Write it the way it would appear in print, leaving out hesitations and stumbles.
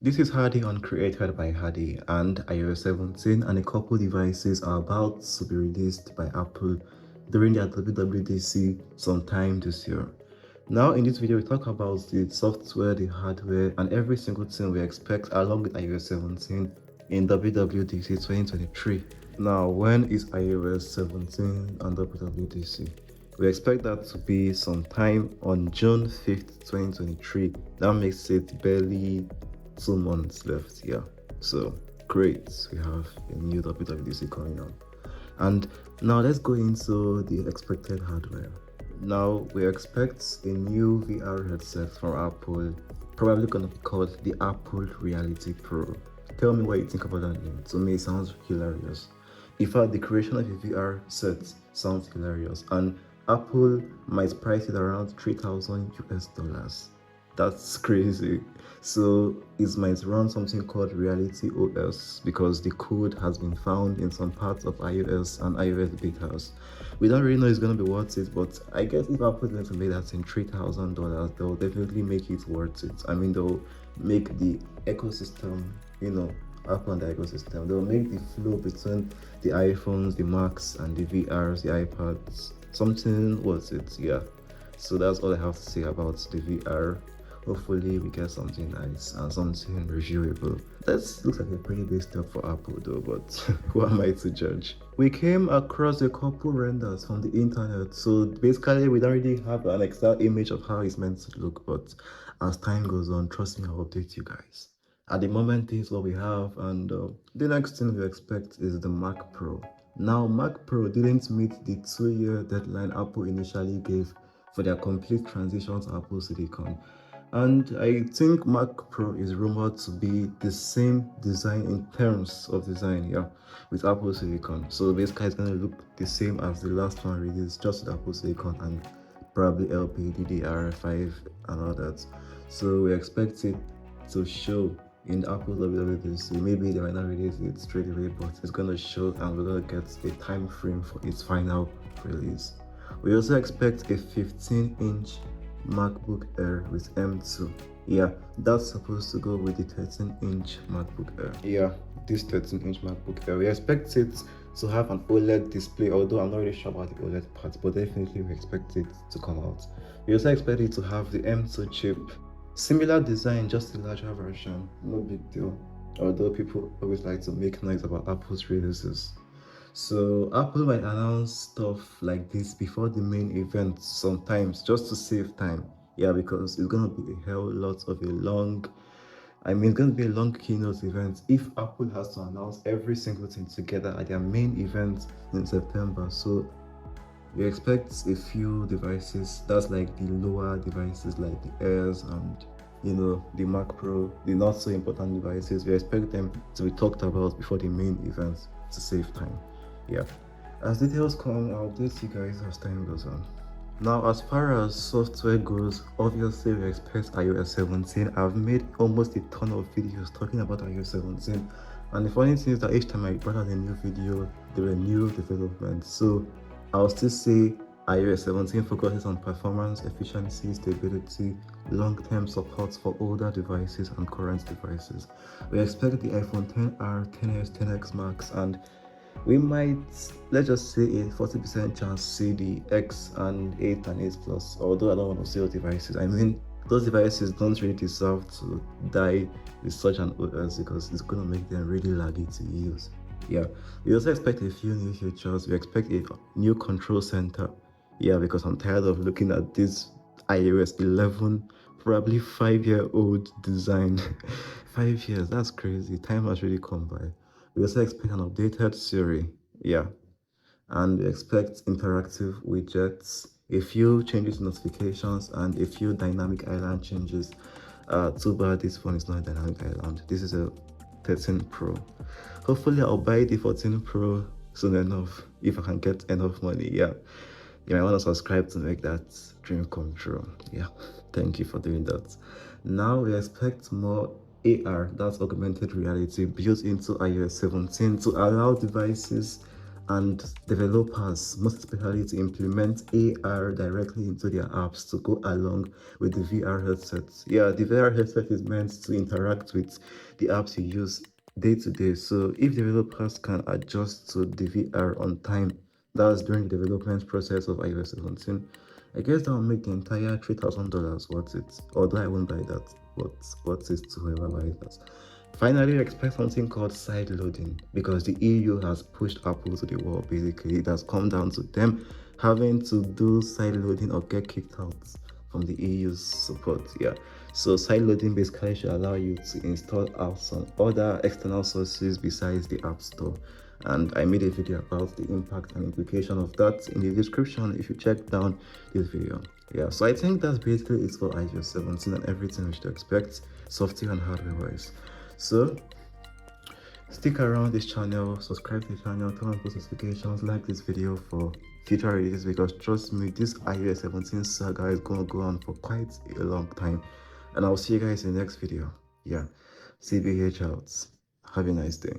This is Haadi on Created by Haadi, and iOS 17 and a couple devices are about to be released by Apple during their WWDC sometime this year. Now in this video we talk about the software, the hardware, and every single thing we expect along with iOS 17 in WWDC 2023. Now when is iOS 17 and WWDC? We expect that to be sometime on June 5th, 2023. That makes it barely 2 months left. Yeah, so great, we have a new WWDC coming on. And now let's go into the expected hardware. Now we expect a new VR headset from Apple, probably gonna be called the Apple Reality Pro. Tell me what you think about that name. To me it sounds hilarious. In fact, the creation of a VR set sounds hilarious, and Apple might price it around 3,000 US dollars. That's crazy. So it might run something called Reality OS because the code has been found in some parts of iOS and iOS betas. We don't really know it's gonna be worth it, but I guess if Apple is going to make that in $3,000, they'll definitely make it worth it. I mean, they'll make the ecosystem, Apple and the ecosystem. They'll make the flow between the iPhones, the Macs, and the VRs, the iPads, something worth it. Yeah. So that's all I have to say about the VR. Hopefully we get something nice and something reviewable. That looks like a pretty big step for Apple though, but who am I to judge? We came across a couple renders from the internet, so basically we don't really have an exact image of how it's meant to look, but as time goes on, trust me, I'll update you guys. At the moment, this is what we have, and the next thing we expect is the Mac Pro. Now, Mac Pro didn't meet the 2-year deadline Apple initially gave for their complete transition to Apple Silicon. And I think Mac Pro is rumored to be the same design in terms of design, yeah, with Apple Silicon. So basically it's going to look the same as the last one released, just with Apple Silicon and probably LPDDR5 and all that. So we expect it to show in Apple WWDC. Maybe they might not release it straight away, but it's going to show and we're going to get a time frame for its final release. We also expect a 15-inch MacBook Air with M2. Yeah, that's supposed to go with the 13-inch MacBook Air. Yeah, this 13-inch MacBook Air. We expect it to have an OLED display, although I'm not really sure about the OLED part, but definitely we expect it to come out. We also expect it to have the M2 chip. Similar design, just a larger version. No big deal. Although people always like to make noise about Apple's releases. So Apple might announce stuff like this before the main event sometimes just to save time. Yeah, because it's gonna be a hell lot of a long, it's gonna be a long keynote event if Apple has to announce every single thing together at their main event in September. So we expect a few devices, that's like the lower devices like the Airs and the Mac Pro, the not so important devices. We expect them to be talked about before the main event to save time. Yeah, as details come, I'll update you guys as time goes on. Now, as far as software goes, obviously we expect iOS 17. I've made almost a ton of videos talking about iOS 17, and the funny thing is that each time I brought out a new video, there were new developments. So I'll still say iOS 17 focuses on performance, efficiency, stability, long-term support for older devices and current devices. We expect the iPhone XR, XS, XS Max, and we might, let's just say, a 40% chance see the X and 8 and 8 Plus, although I don't want to sell devices. Those devices don't really deserve to die with such an OS because it's going to make them really laggy to use. Yeah, we also expect a few new features. We expect a new control center. Yeah, because I'm tired of looking at this iOS 11, probably 5-year-old design. 5 years, that's crazy. Time has really come by. We also expect an updated Siri, yeah, and we expect interactive widgets, a few changes in notifications, and a few dynamic island changes. Too bad this phone is not a dynamic island. This is a 13 Pro. Hopefully I'll buy the 14 Pro soon enough if I can get enough money. Yeah, you might want to subscribe to make that dream come true. Yeah, thank you for doing that. Now we expect more AR, that's augmented reality, built into iOS 17 to allow devices and developers, most especially, to implement AR directly into their apps to go along with the VR headsets. Yeah, the VR headset is meant to interact with the apps you use day to day. So if developers can adjust to the VR on time, that's during the development process of iOS 17, I guess that will make the entire $3,000 worth it. Although I won't buy that, but worth it to whoever buys that. Finally, expect something called side loading because the EU has pushed Apple to the wall. Basically, it has come down to them having to do side loading or get kicked out from the EU's support. Yeah, so side loading basically should allow you to install out some other external sources besides the App Store. And I made a video about the impact and implication of that in the description if you check down this video. Yeah, so I think that's basically it for iOS 17 and everything we should expect software and hardware wise. So stick around this channel, subscribe to the channel, turn on post notifications, like this video for future releases, because trust me, this iOS 17 saga is gonna go on for quite a long time. And I'll see you guys in the next video. Yeah, CBH out. Have a nice day.